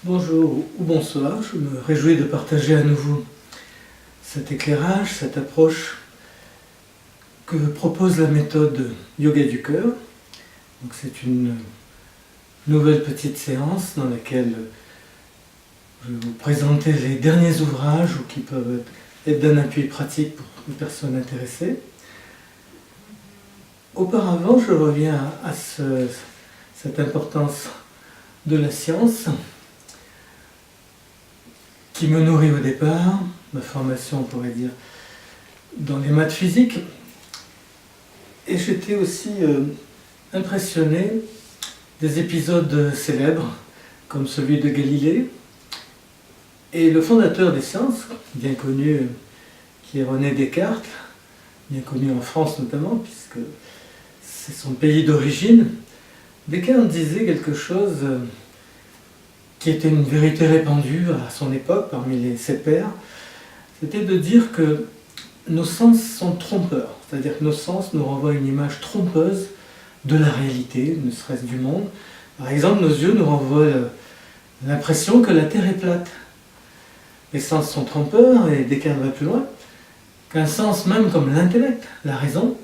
Bonjour ou bonsoir, je me réjouis de partager à nouveau cet éclairage, cette approche que propose la méthode Yoga du cœur. Donc c'est une nouvelle petite séance dans laquelle je vais vous présenter les derniers ouvrages ou qui peuvent être d'un appui pratique pour les personnes intéressées. Auparavant, je reviens à cette importance de la science qui me nourrit au départ, ma formation on pourrait dire dans les maths physiques, et j'étais aussi impressionné des épisodes célèbres comme celui de Galilée, et le fondateur des sciences, bien connu, qui est René Descartes, bien connu en France notamment, puisque c'est son pays d'origine. Descartes disait quelque chose qui était une vérité répandue à son époque parmi ses pairs, c'était de dire que nos sens sont trompeurs, c'est-à-dire que nos sens nous renvoient une image trompeuse de la réalité, ne serait-ce du monde. Par exemple, nos yeux nous renvoient l'impression que la Terre est plate. Les sens sont trompeurs, et Descartes va plus loin, qu'un sens même comme l'intellect, la raison,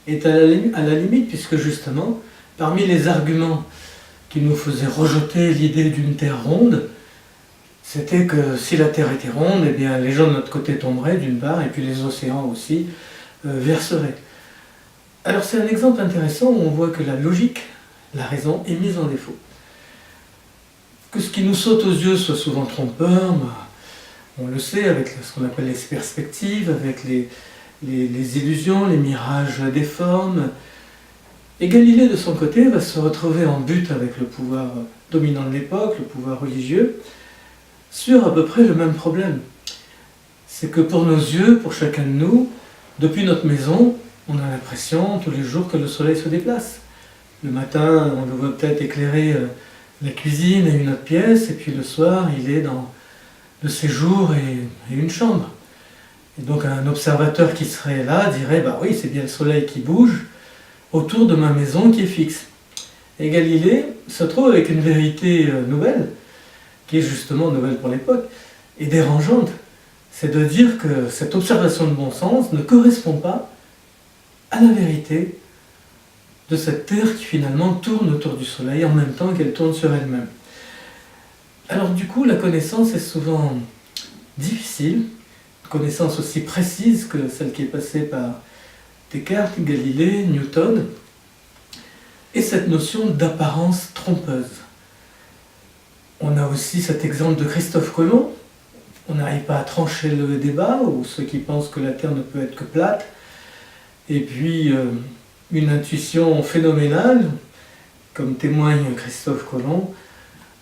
est à la limite, puisque justement, parmi les arguments qui nous faisaient rejeter l'idée d'une Terre ronde, c'était que si la Terre était ronde, eh bien les gens de notre côté tomberaient d'une part, et puis les océans aussi verseraient. Alors c'est un exemple intéressant où on voit que la logique, la raison, est mise en défaut. Que ce qui nous saute aux yeux soit souvent trompeur, on le sait avec ce qu'on appelle les perspectives, avec les illusions, les mirages des formes. Et Galilée, de son côté, va se retrouver en butte avec le pouvoir dominant de l'époque, le pouvoir religieux, sur à peu près le même problème. C'est que pour nos yeux, pour chacun de nous, depuis notre maison, on a l'impression tous les jours que le soleil se déplace. Le matin, on le voit peut-être éclairer la cuisine et une autre pièce, et puis le soir, il est dans le séjour et une chambre. Et donc un observateur qui serait là dirait « bah oui, c'est bien le soleil qui bouge autour de ma maison qui est fixe ». Et Galilée se trouve avec une vérité nouvelle, qui est justement nouvelle pour l'époque, et dérangeante. C'est de dire que cette observation de bon sens ne correspond pas à la vérité de cette Terre qui finalement tourne autour du soleil en même temps qu'elle tourne sur elle-même. Alors du coup, la connaissance est souvent difficile, une connaissance aussi précise que celle qui est passée par Descartes, Galilée, Newton, et cette notion d'apparence trompeuse. On a aussi cet exemple de Christophe Colomb. On n'arrive pas à trancher le débat, ou ceux qui pensent que la Terre ne peut être que plate, et puis une intuition phénoménale, comme témoigne Christophe Colomb,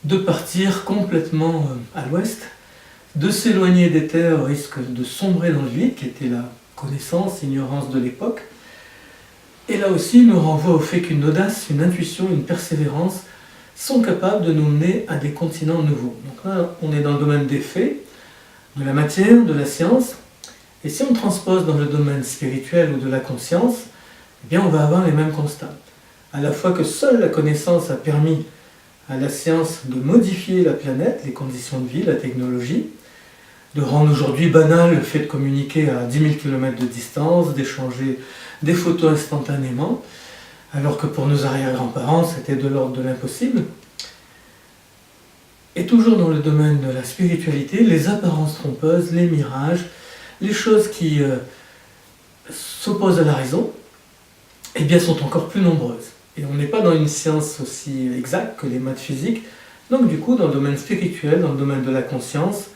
de partir complètement à l'ouest, de s'éloigner des terres au risque de sombrer dans le vide, qui était la connaissance, ignorance de l'époque. Et là aussi, il nous renvoie au fait qu'une audace, une intuition, une persévérance sont capables de nous mener à des continents nouveaux. Donc là, on est dans le domaine des faits, de la matière, de la science, et si on transpose dans le domaine spirituel ou de la conscience, eh bien on va avoir les mêmes constats. À la fois que seule la connaissance a permis à la science de modifier la planète, les conditions de vie, la technologie, de rendre aujourd'hui banal le fait de communiquer à 10 000 km de distance, d'échanger des photos instantanément, alors que pour nos arrière-grands-parents, c'était de l'ordre de l'impossible. Et toujours dans le domaine de la spiritualité, les apparences trompeuses, les mirages, les choses qui s'opposent à la raison, eh bien, sont encore plus nombreuses. Et on n'est pas dans une science aussi exacte que les maths physiques. Donc du coup, dans le domaine spirituel, dans le domaine de la conscience,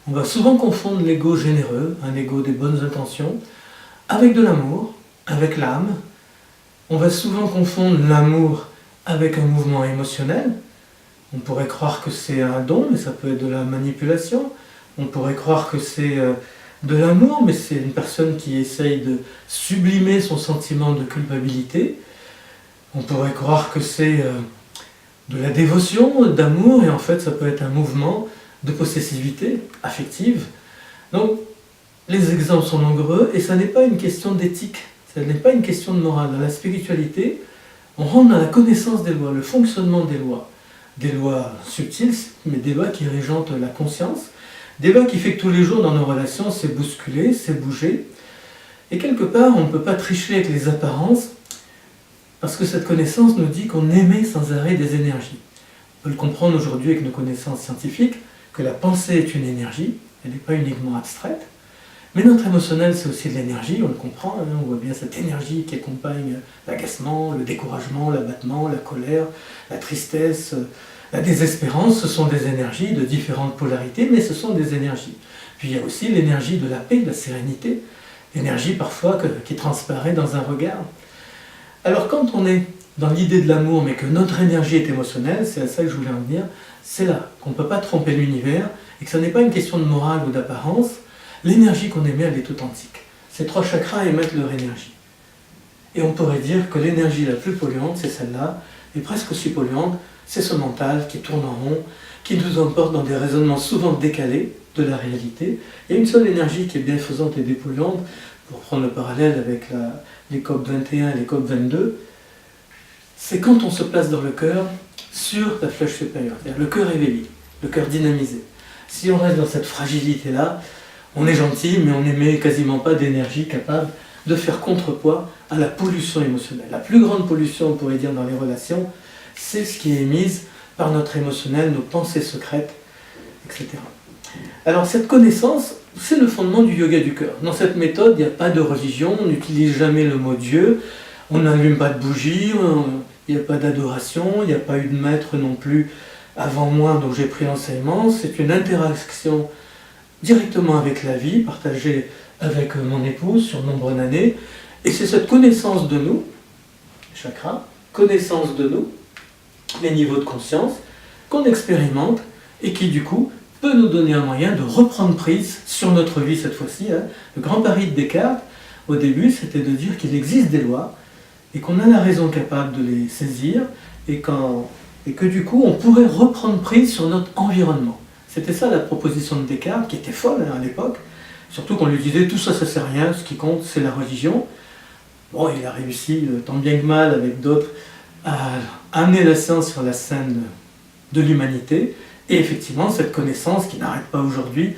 on va souvent confondre l'ego généreux, un ego des bonnes intentions, avec de l'amour, avec l'âme. On va souvent confondre l'amour avec un mouvement émotionnel. On pourrait croire que c'est un don, mais ça peut être de la manipulation. On pourrait croire que c'est de l'amour, mais c'est une personne qui essaye de sublimer son sentiment de culpabilité. On pourrait croire que c'est de la dévotion, d'amour, et en fait ça peut être un mouvement de possessivité affective. Donc les exemples sont nombreux, et ça n'est pas une question d'éthique, ça n'est pas une question de morale. Dans la spiritualité, on rentre dans la connaissance des lois, le fonctionnement des lois. des lois subtiles, mais des lois qui régentent la conscience, des lois qui fait que tous les jours dans nos relations, c'est bousculer, c'est bouger. Et quelque part, on ne peut pas tricher avec les apparences, parce que cette connaissance nous dit qu'on émet sans arrêt des énergies. On peut le comprendre aujourd'hui avec nos connaissances scientifiques, que la pensée est une énergie, elle n'est pas uniquement abstraite, mais notre émotionnel c'est aussi de l'énergie, on le comprend, hein, on voit bien cette énergie qui accompagne l'agacement, le découragement, l'abattement, la colère, la tristesse, la désespérance, ce sont des énergies de différentes polarités, mais ce sont des énergies. Puis il y a aussi l'énergie de la paix, de la sérénité, l'énergie parfois qui transparaît dans un regard. Alors quand on est dans l'idée de l'amour, mais que notre énergie est émotionnelle, c'est à ça que je voulais en venir, c'est là qu'on ne peut pas tromper l'univers, et que ce n'est pas une question de morale ou d'apparence, l'énergie qu'on émet, elle est authentique. Ces 3 chakras émettent leur énergie. Et on pourrait dire que l'énergie la plus polluante, c'est celle-là, et presque aussi polluante, c'est ce mental qui tourne en rond, qui nous emporte dans des raisonnements souvent décalés de la réalité. Il y a une seule énergie qui est bienfaisante et dépolluante, pour prendre le parallèle avec les COP 21 et les COP 22, c'est quand on se place dans le cœur sur la flèche supérieure, c'est-à-dire le cœur éveillé, le cœur dynamisé. Si on reste dans cette fragilité-là, on est gentil, mais on n'émet quasiment pas d'énergie capable de faire contrepoids à la pollution émotionnelle. La plus grande pollution, on pourrait dire, dans les relations, c'est ce qui est émise par notre émotionnel, nos pensées secrètes, etc. Alors cette connaissance, c'est le fondement du yoga du cœur. Dans cette méthode, il n'y a pas de religion, on n'utilise jamais le mot Dieu, on n'allume pas de bougie, il n'y a pas d'adoration, il n'y a pas eu de maître non plus avant moi, dont j'ai pris l'enseignement. C'est une interaction directement avec la vie, partagée avec mon épouse sur nombre d'années. Et c'est cette connaissance de nous, chakra, connaissance de nous, les niveaux de conscience, qu'on expérimente et qui du coup peut nous donner un moyen de reprendre prise sur notre vie cette fois-ci. Hein. Le grand pari de Descartes, au début, c'était de dire qu'il existe des lois et qu'on a la raison capable de les saisir et que du coup on pourrait reprendre prise sur notre environnement. C'était ça la proposition de Descartes, qui était folle hein, à l'époque, surtout qu'on lui disait tout ça ça sert à rien, ce qui compte c'est la religion. Bon, il a réussi tant bien que mal avec d'autres à amener la science sur la scène de l'humanité, et effectivement cette connaissance qui n'arrête pas aujourd'hui,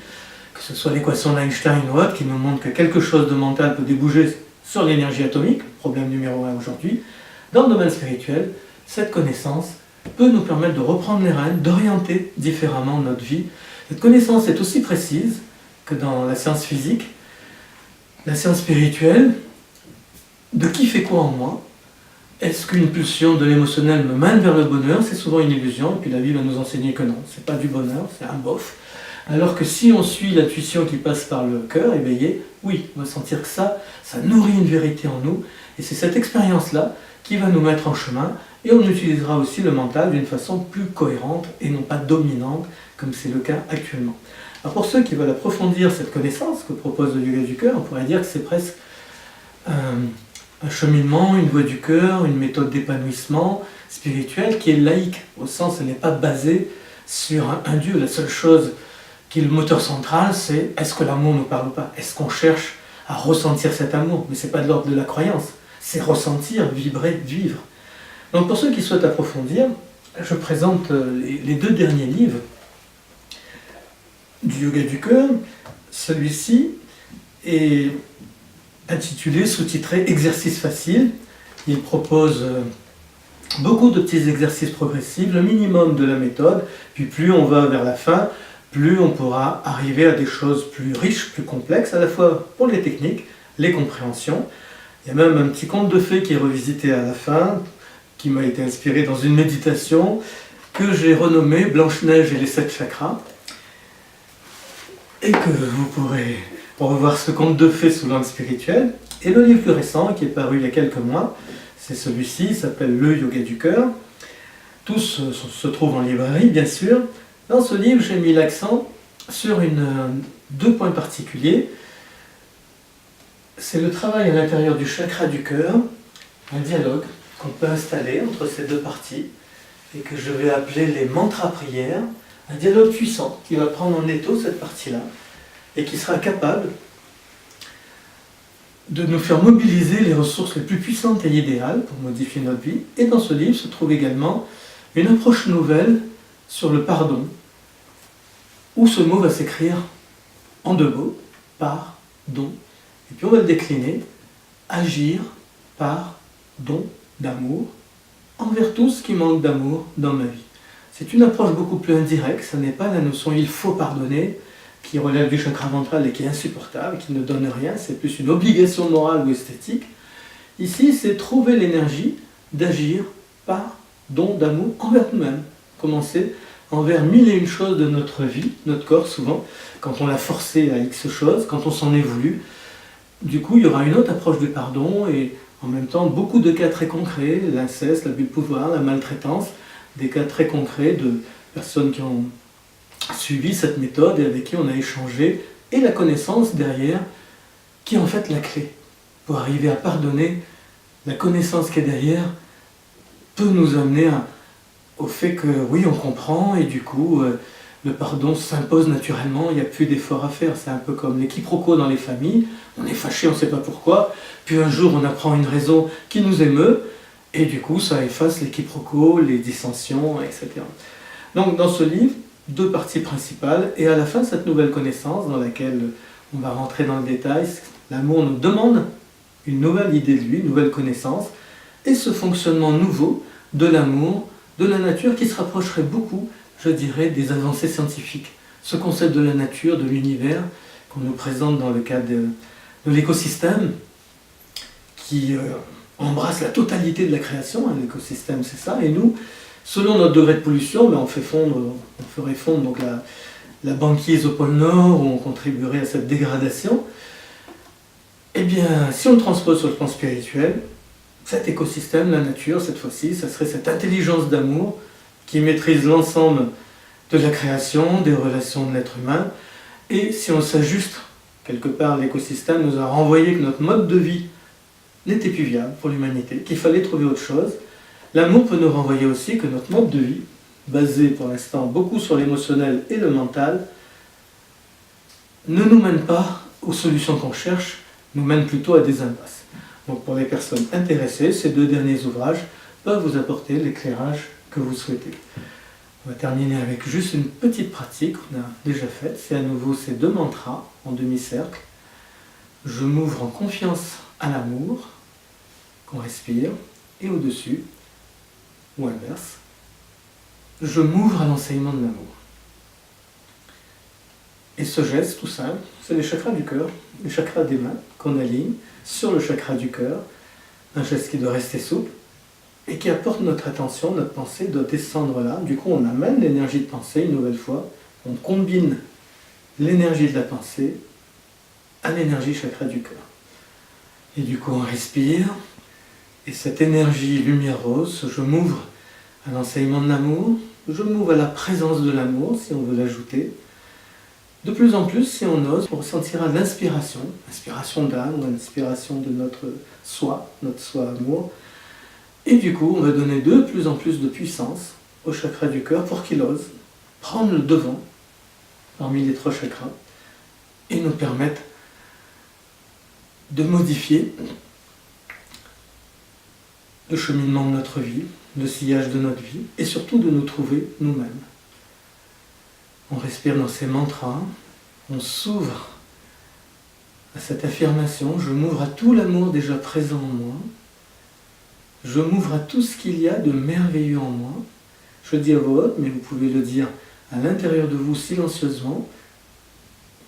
que ce soit l'équation d'Einstein ou autre, qui nous montre que quelque chose de mental peut déboucher sur l'énergie atomique, problème numéro 1 aujourd'hui, dans le domaine spirituel, cette connaissance peut nous permettre de reprendre les rênes, d'orienter différemment notre vie. Cette connaissance est aussi précise que dans la science physique, la science spirituelle, de qui fait quoi en moi. Est-ce qu'une pulsion de l'émotionnel me mène vers le bonheur? C'est souvent une illusion, et puis la vie va nous enseigner que non, c'est pas du bonheur, c'est un bof. Alors que si on suit l'intuition qui passe par le cœur éveillé, oui, on va sentir que ça nourrit une vérité en nous, et c'est cette expérience-là qui va nous mettre en chemin, et on utilisera aussi le mental d'une façon plus cohérente et non pas dominante, comme c'est le cas actuellement. Alors pour ceux qui veulent approfondir cette connaissance que propose le yoga du cœur, on pourrait dire que c'est presque un cheminement, une voie du cœur, une méthode d'épanouissement spirituel qui est laïque, au sens où elle n'est pas basée sur un Dieu. La seule chose qui est le moteur central, c'est est-ce que l'amour nous parle ou pas? Est-ce qu'on cherche à ressentir cet amour? Mais ce n'est pas de l'ordre de la croyance, c'est ressentir, vibrer, vivre. Donc pour ceux qui souhaitent approfondir, je présente les 2 derniers livres du yoga du cœur. Celui-ci est intitulé, sous-titré « Exercice facile ». Il propose beaucoup de petits exercices progressifs, le minimum de la méthode, puis plus on va vers la fin, plus on pourra arriver à des choses plus riches, plus complexes, à la fois pour les techniques, les compréhensions. Il y a même un petit conte de fées qui est revisité à la fin, qui m'a été inspiré dans une méditation, que j'ai renommé « Blanche-Neige et les 7 chakras », et que vous pourrez revoir ce conte de fées sous l'angle spirituel. Et le livre plus récent, qui est paru il y a quelques mois, c'est celui-ci, il s'appelle « Le yoga du cœur ». Tous se trouvent en librairie, bien sûr. Dans ce livre, j'ai mis l'accent sur 2 points particuliers. C'est le travail à l'intérieur du chakra du cœur, un dialogue qu'on peut installer entre ces 2 parties, et que je vais appeler les mantras prières, un dialogue puissant qui va prendre en étau cette partie-là, et qui sera capable de nous faire mobiliser les ressources les plus puissantes et idéales pour modifier notre vie. Et dans ce livre se trouve également une approche nouvelle sur le pardon, où ce mot va s'écrire en 2 mots, pardon, et puis on va le décliner, agir par don d'amour envers tout ce qui manque d'amour dans ma vie. C'est une approche beaucoup plus indirecte, ce n'est pas la notion il faut pardonner, qui relève du chakra ventral et qui est insupportable, qui ne donne rien, c'est plus une obligation morale ou esthétique. Ici, c'est trouver l'énergie d'agir par don d'amour envers nous-mêmes. Commencer envers 1001 choses de notre vie, notre corps souvent, quand on l'a forcé à X choses, quand on s'en est voulu. Du coup, il y aura une autre approche du pardon et en même temps beaucoup de cas très concrets, l'inceste, l'abus de pouvoir, la maltraitance, des cas très concrets de personnes qui ont suivi cette méthode et avec qui on a échangé, et la connaissance derrière, qui est en fait la clé. Pour arriver à pardonner, la connaissance qui est derrière peut nous amener au fait que oui, on comprend, et du coup, le pardon s'impose naturellement, il n'y a plus d'effort à faire. C'est un peu comme les quiproquos dans les familles, on est fâché, on ne sait pas pourquoi, puis un jour on apprend une raison qui nous émeut, et du coup ça efface les quiproquos, les dissensions, etc. Donc dans ce livre, 2 parties principales, et à la fin cette nouvelle connaissance dans laquelle on va rentrer dans le détail, l'amour nous demande une nouvelle idée de lui, une nouvelle connaissance, et ce fonctionnement nouveau de l'amour, de la nature qui se rapprocherait beaucoup, je dirais, des avancées scientifiques. Ce concept de la nature, de l'univers, qu'on nous présente dans le cadre de l'écosystème, qui embrasse la totalité de la création, hein, l'écosystème c'est ça, et nous, selon notre degré de pollution, on ferait fondre donc la banquise au pôle Nord, où on contribuerait à cette dégradation. Eh bien, si on le transpose sur le plan spirituel, cet écosystème, la nature, cette fois-ci, ça serait cette intelligence d'amour qui maîtrise l'ensemble de la création, des relations de l'être humain. Et si on s'ajuste, quelque part, l'écosystème nous a renvoyé que notre mode de vie n'était plus viable pour l'humanité, qu'il fallait trouver autre chose. L'amour peut nous renvoyer aussi que notre mode de vie, basé pour l'instant beaucoup sur l'émotionnel et le mental, ne nous mène pas aux solutions qu'on cherche, nous mène plutôt à des impasses. Donc pour les personnes intéressées, ces 2 derniers ouvrages peuvent vous apporter l'éclairage que vous souhaitez. On va terminer avec juste une petite pratique qu'on a déjà faite. C'est à nouveau ces 2 mantras en demi-cercle. Je m'ouvre en confiance à l'amour, qu'on respire, et au-dessus, ou inverse, je m'ouvre à l'enseignement de l'amour. Et ce geste tout simple, c'est les chakras du cœur, les chakras des mains qu'on aligne sur le chakra du cœur, un geste qui doit rester souple et qui apporte notre attention, notre pensée doit descendre là. Du coup, on amène l'énergie de pensée une nouvelle fois, on combine l'énergie de la pensée à l'énergie chakra du cœur. Et du coup, on respire, et cette énergie lumière rose, je m'ouvre à l'enseignement de l'amour, je m'ouvre à la présence de l'amour, si on veut l'ajouter. De plus en plus, si on ose, on ressentira l'inspiration, l'inspiration d'âme, l'inspiration de notre soi amour. Et du coup, on va donner de plus en plus de puissance au chakra du cœur pour qu'il ose prendre le devant parmi les 3 chakras et nous permettre de modifier le cheminement de notre vie, le sillage de notre vie, et surtout de nous trouver nous-mêmes. On respire dans ces mantras, on s'ouvre à cette affirmation, je m'ouvre à tout l'amour déjà présent en moi, je m'ouvre à tout ce qu'il y a de merveilleux en moi. Je le dis à voix haute, mais vous pouvez le dire à l'intérieur de vous silencieusement.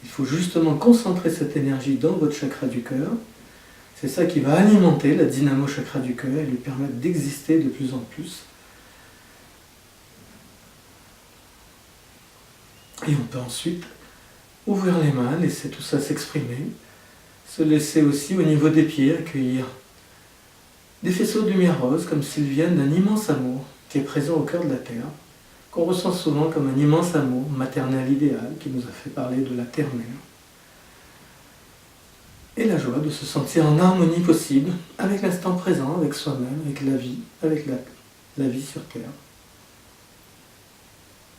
Il faut justement concentrer cette énergie dans votre chakra du cœur. C'est ça qui va alimenter la dynamo chakra du cœur et lui permettre d'exister de plus en plus. Et on peut ensuite ouvrir les mains, laisser tout ça s'exprimer, se laisser aussi au niveau des pieds accueillir des faisceaux de lumière rose comme s'ils viennent d'un immense amour qui est présent au cœur de la terre, qu'on ressent souvent comme un immense amour maternel idéal qui nous a fait parler de la terre-mère. Et la joie de se sentir en harmonie possible avec l'instant présent, avec soi-même, avec la vie, avec la vie sur terre.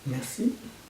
Merci.